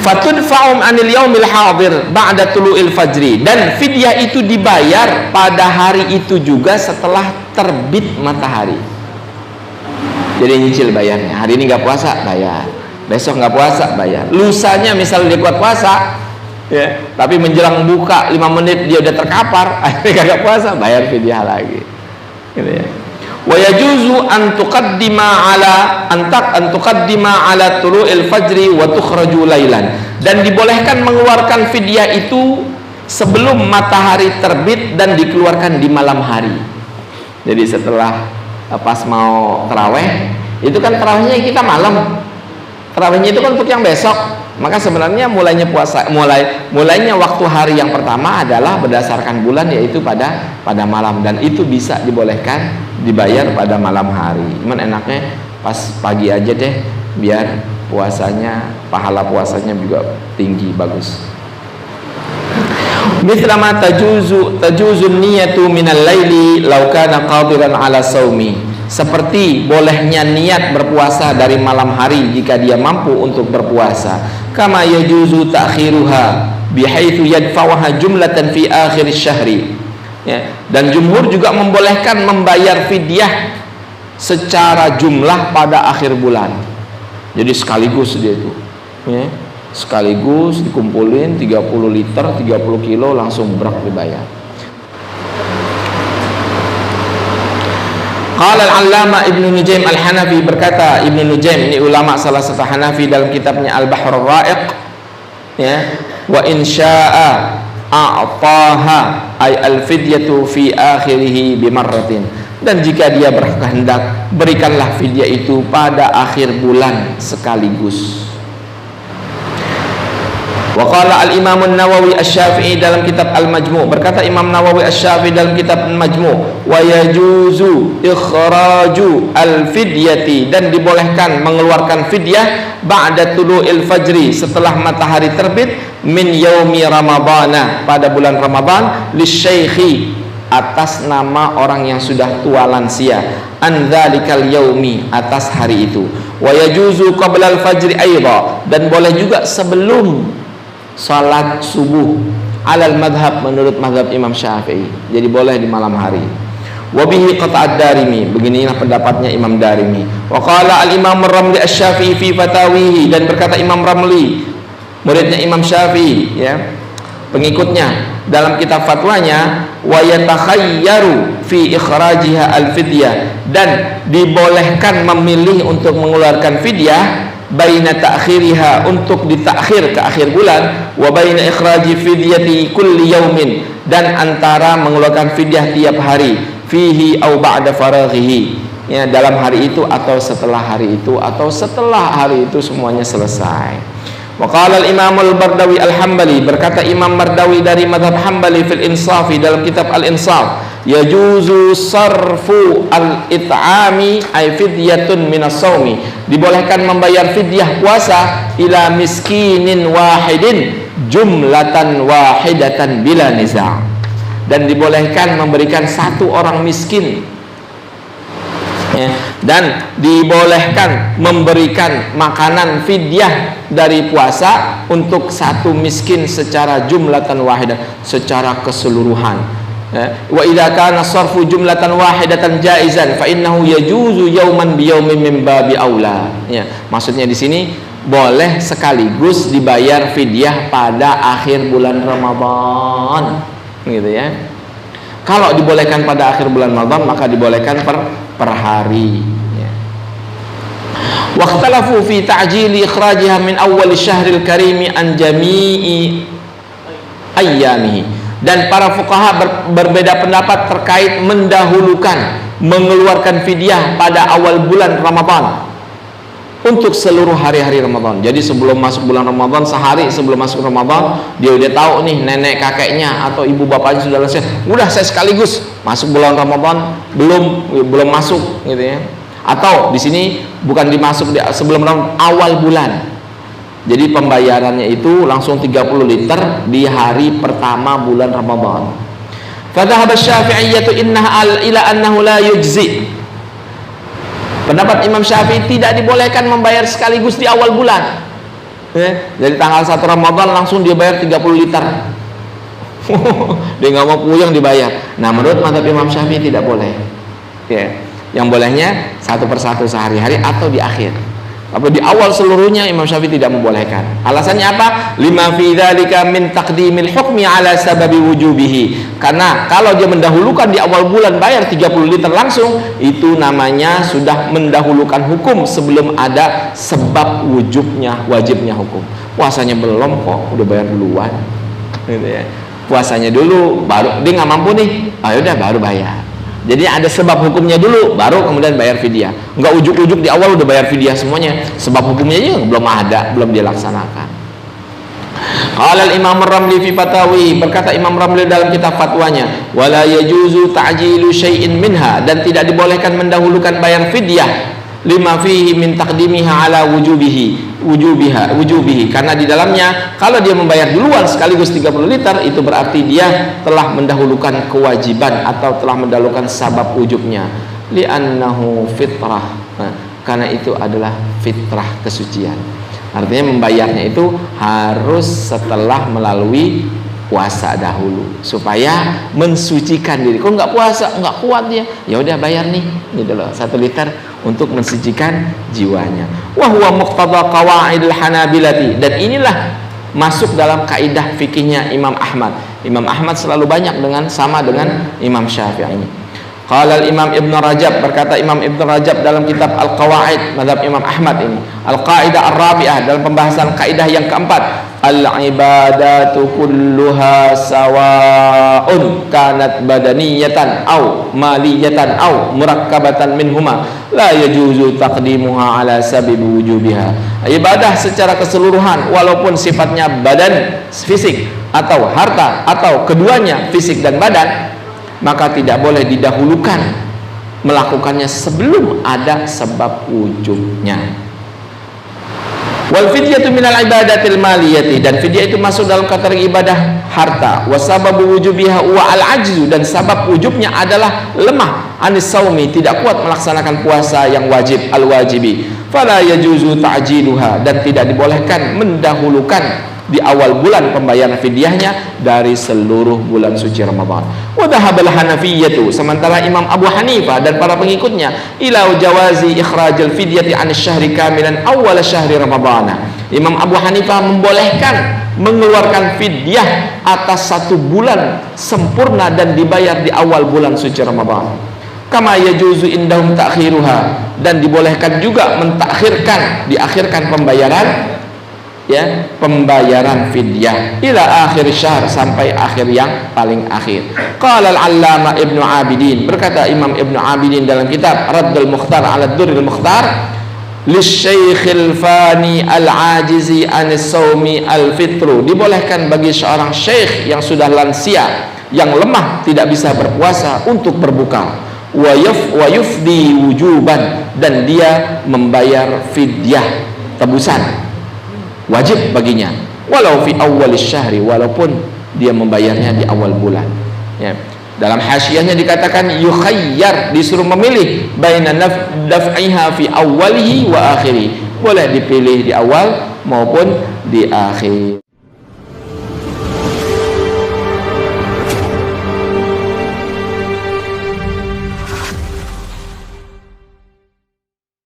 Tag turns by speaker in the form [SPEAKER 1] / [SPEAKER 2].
[SPEAKER 1] Fatudfa'um anil yaumil hadir ba'da tulu'il fajri, dan fidyah itu dibayar pada hari itu juga setelah terbit matahari. Jadi nyicil bayarnya. Hari ini nggak puasa, bayar. Besok nggak puasa, bayar. Lusanya misalnya dia kuat puasa, ya, tapi menjelang buka 5 menit dia udah terkapar, akhirnya nggak puasa, bayar fidyah lagi. Gitu ya. Wa yajuzu an tuqaddima ala tulu'il fajri wa tukhraju lailan, dan dibolehkan mengeluarkan fidyah itu sebelum matahari terbit dan dikeluarkan di malam hari. Jadi setelah pas mau tarawih, itu kan tarawihnya kita malam, tarawihnya itu kan untuk yang besok, maka sebenarnya mulainya waktu hari yang pertama adalah berdasarkan bulan, yaitu pada malam, dan itu bisa dibolehkan dibayar pada malam hari. Cuman enaknya pas pagi aja deh, biar puasanya, pahala puasanya juga tinggi, bagus. Mithlama tajuzu niyatu minal laili law kana qadiran ala saumi, seperti bolehnya niat berpuasa dari malam hari jika dia mampu untuk berpuasa. Kama yajuzu ta'khiruha bihaitsu yadfa'uha jumlatan fi akhir syahri, ya. Dan jumhur juga membolehkan membayar fidyah secara jumlah pada akhir bulan. Jadi sekaligus dia itu, ya. Sekaligus dikumpulin 30 liter 30 kilo langsung brak dibayar. Qala al-allama Ibnu Nujaim al-Hanafi, berkata Ibnu Nujaim, ini ulama salah satu Hanafi, dalam kitabnya Al-Bahr Ar-Ra'iq, ya, wa in syaa'a a'taha ay al-fidyatu fi akhirih bimarratin, dan jika dia berkehendak berikanlah fidyah itu pada akhir bulan sekaligus. Wa qala al-Imam an-Nawawi asy-Syafi'i dalam kitab Al-Majmu', berkata Imam Nawawi asy-Syafi'i dalam kitab Al-Majmu', wa yajuzu ikhraju al-fidyati, dan dibolehkan mengeluarkan fidyah ba'da tulu'il fajri, setelah matahari terbit, min yaumi ramadhana, pada bulan Ramadan, lisyaikhi, atas nama orang yang sudah tua lansia, an dzalikal yaumi, atas hari itu. Wa yajuzu qabla al-fajri aidha, dan boleh juga sebelum salat subuh, alal madhab, menurut madhab Imam Syafi'i, jadi boleh di malam hari. Wabihi qata'ad Darimi, beginilah pendapatnya Imam Darimi. Wa qala al-Imam Ramli asy-Syafi'i fi fatawihi, dan berkata Imam Ramli, muridnya Imam Syafi'i, ya, pengikutnya, dalam kitab fatwanya, wa yatakhayyaru fi ikhrajiha al-fidyah, dan dibolehkan memilih untuk mengeluarkan fidyah baina ta'khiriha, untuk ditakhir ke akhir bulan, wa baina ikhraji fidyati kulli yaumin, dan antara mengeluarkan fidyah tiap hari, fihi au ba'da faraghihi, ya, dalam hari itu atau setelah hari itu, atau setelah hari itu semuanya selesai. Wa qala al-Imam al-Bardawi al-Hambali, berkata Imam Bardawi dari madhab Hambali fil Insafi, dalam kitab Al-Insaf, yajuzu sarfu al-it'ami ay fidyatun minas saumi, dibolehkan membayar fidyah puasa ila miskinin wahidin jumlatan wahidatan bila niza', dan dibolehkan memberikan satu orang miskin, ya, dan dibolehkan memberikan makanan fidyah dari puasa untuk satu miskin secara jumlatan wahidah, secara keseluruhan. Wa idza kana sarfu jumlatan wahidatan jaizan fa innahu yajuzu yauman bi yaumin min babi aula. Ya, maksudnya di sini boleh sekaligus dibayar fidyah pada akhir bulan Ramadan, gitu ya. Kalau dibolehkan pada akhir bulan Ramadan, maka dibolehkan per hari, ya. Waqtalafu fi ta'jili ikhrajiha min awwal syahril karimi an jami'i ayyamihi, dan para fuqaha berbeda pendapat terkait mendahulukan mengeluarkan fidyah pada awal bulan Ramadan untuk seluruh hari-hari Ramadan. Jadi sebelum masuk bulan Ramadan, sehari sebelum masuk Ramadan, dia udah tahu nih nenek kakeknya atau ibu bapaknya sudah lansia, udah saya sekaligus masuk bulan Ramadan, belum masuk, gitu ya. Atau di sini bukan dimasuk sebelum Ramadan, awal bulan. Jadi pembayarannya itu langsung 30 liter di hari pertama bulan Ramadan. Fadhahaba Syafi'iyyatu innaha ila annahu la yujzi. Pendapat Imam Syafi'i tidak dibolehkan membayar sekaligus di awal bulan. Jadi tanggal 1 Ramadan langsung dia bayar 30 liter. Dia nggak mau puyeng dibayar. Nah, menurut mazhab Imam Syafi'i tidak boleh. Yang bolehnya satu persatu sehari-hari atau di akhir. Apa di awal seluruhnya Imam Syafi'i tidak membolehkan. Alasannya apa? Lima fi dzalika min taqdimil hukmi ala sababi wujubihi. Karena kalau dia mendahulukan di awal bulan bayar 30 liter langsung, itu namanya sudah mendahulukan hukum sebelum ada sebab wajibnya hukum. Puasanya belum kok, udah bayar duluan. Gitu ya. Puasanya dulu baru dia nggak mampu nih. Udah baru bayar. Jadi ada sebab hukumnya dulu, baru kemudian bayar fidyah. Enggak ujuk-ujuk di awal udah bayar fidyah semuanya. Sebab hukumnya aja belum ada, belum dilaksanakan. Qala al-Imam Ar-Ramli fi Fatawi, berkata Imam Ramli dalam kitab fatwanya, wala yajuzu ta'jilu syai'in minha, dan tidak dibolehkan mendahulukan bayar fidyah lima fihi min taqdimiha ala wujubihi, karena di dalamnya kalau dia membayar duluan sekaligus 30 liter itu berarti dia telah mendahulukan kewajiban atau telah mendahulukan sabab wujubnya, li'annahu fitrah. Karena itu adalah fitrah, kesucian. Artinya membayarnya itu harus setelah melalui puasa dahulu supaya mensucikan diri. Kok nggak puasa, nggak kuat dia, ya udah bayar nih, gitu loh, 1 liter untuk mensucikan jiwanya. Wa huwa muqtada qawaidil Hanabilati, dan inilah masuk dalam kaidah fikihnya Imam Ahmad. Imam Ahmad selalu banyak sama dengan Imam Syafi'i. Qala al-Imam Ibn Rajab, berkata Imam Ibn Rajab dalam kitab Al-Qawaid mazhab Imam Ahmad ini, Al-Qaidah Ar-Rabi'ah, dalam pembahasan kaidah yang keempat, al-ibadatu kulluha sawa'un kanat badaniyatan aw maliyatan aw murakkabatan minhuma la yajuzu taqdimuha ala sababi wujubiha. Ibadah secara keseluruhan walaupun sifatnya badan fisik atau harta atau keduanya fisik dan badan, maka tidak boleh didahulukan melakukannya sebelum ada sebab wujubnya. Wal fidyatu minal ibadatil maliyati, dan fidyah itu masuk dalam kategori ibadah harta. Wa sababu wujubiha wa al ajzu, dan sabab wujubnya adalah lemah anis saumi, tidak kuat melaksanakan puasa yang wajib, al wajibi. Fala yajuzu ta'jiluha, dan tidak dibolehkan mendahulukan di awal bulan pembayaran fidyahnya dari seluruh bulan suci Ramadan. Wa dhahabal Hanafiyyatu, sementara Imam Abu Hanifah dan para pengikutnya, ila jawazi ikhrajal fidyati an syahri kamilan awal syahri Ramadhan. Imam Abu Hanifah membolehkan mengeluarkan fidyah atas 1 bulan sempurna dan dibayar di awal bulan suci Ramadan. Kama yajuzu indahum ta'khiruha, dan dibolehkan juga diakhirkan pembayaran fidyah ila akhir syahr, sampai akhir yang paling akhir. Qala al-Allamah Ibnu Abidin, berkata Imam Ibnu Abidin dalam kitab Raddul Mukhtar ala Durril Mukhtar, lisyaikhil fani al-ajizi anis sawmi al-fitru, dibolehkan bagi seorang syekh yang sudah lansia, yang lemah, tidak bisa berpuasa, untuk berbuka. Wa yufdi wujuban, dan dia membayar fidyah, tebusan wajib baginya, walau fi awal syahri, walaupun dia membayarnya di awal bulan. Dalam hasyiahnya dikatakan yukhayyar, disuruh memilih baina daf'iha fi awalihi wa akhiri, boleh dipilih di awal maupun di akhir.